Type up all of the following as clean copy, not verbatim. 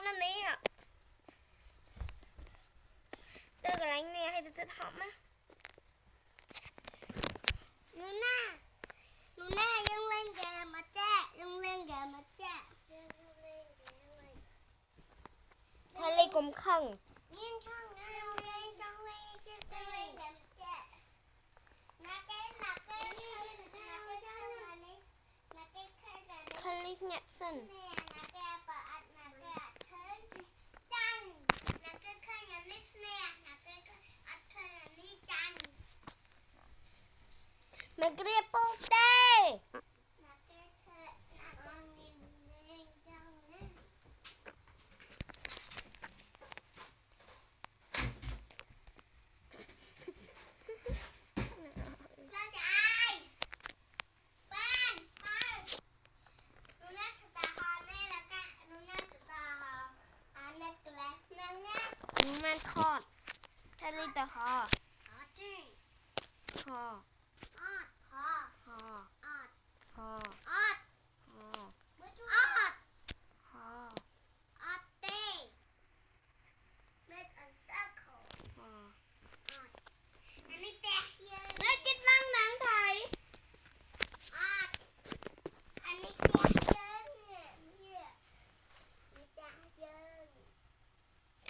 นั่นนี่อ่ะเจอกับอะไรเนี่ยให้จะทำไหมนูน่ายังเล่นเกมมาแจ้ยังเล่นเกมมาแจ้ทะเลกลมข้างนี่ช่องนะยังเล่นเกมมาแจ้นักเก็ตทะเลเนี่ยสั้นมันเกลียโป๊กได้มันทอดทะเลตะคอคอคอคอคอแล้วจิตนั่งหนังไทย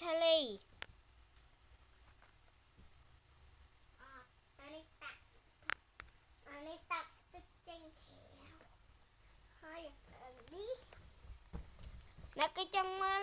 ทะเลนักก็จังมา